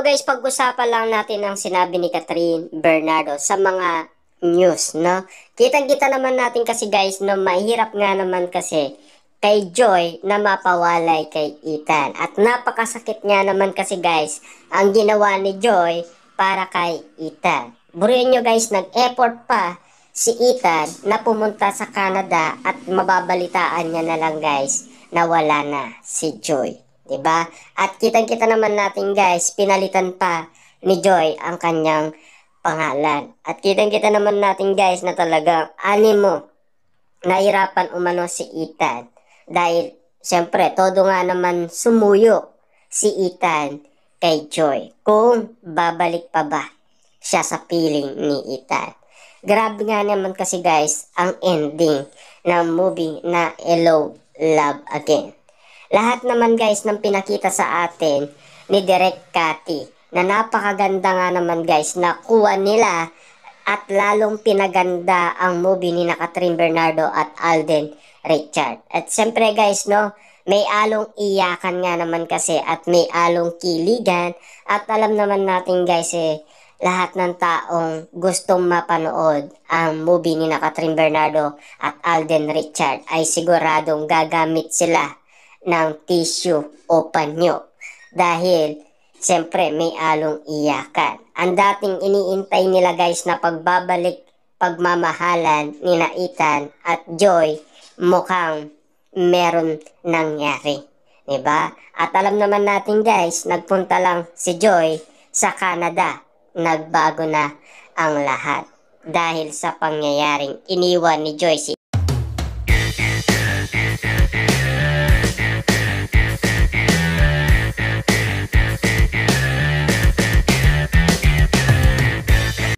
guys, pag-usapan lang natin ang sinabi ni Catherine Bernardo sa mga news, no? Kitang-kita naman natin kasi guys, no, mahirap nga naman kasi kay Joy na mapawalay kay Ethan. At napakasakit nga naman kasi guys, ang ginawa ni Joy para kay Ethan. Buriin nyo guys, nag-effort pa si Ethan na pumunta sa Canada at mababalitaan niya na lang guys na wala na si Joy. 'Di ba? At kitang-kita naman natin guys, pinalitan pa ni Joy ang kanyang pangalan. At kitang-kita naman natin guys na talagang animo, nahirapan umano si Ethan. Dahil siyempre, todo nga naman sumuyo si Ethan kay Joy kung babalik pa ba siya sa piling ni Ethan. Grabe nga naman kasi guys ang ending ng movie na Hello, Love Again. Lahat naman guys ng pinakita sa atin ni Direk Cathy na napakaganda nga naman guys na kuha nila at lalong pinaganda ang movie ni Catherine Bernardo at Alden Richard. At siyempre guys, no, may along iyakan nga naman kasi at may along kiligan at alam naman natin guys lahat ng taong gustong mapanood ang movie ni Catherine Bernardo at Alden Richard ay siguradong gagamit sila ng tissue o panyo dahil siyempre may along iyakan. Ang dating iniintay nila guys na pagbabalik pagmamahalan ni Ethan at Joy mukhang meron nangyari, 'di ba? At alam naman natin guys, nagpunta lang si Joy sa Canada, nagbago na ang lahat dahil sa pangyayaring iniwan ni Joy si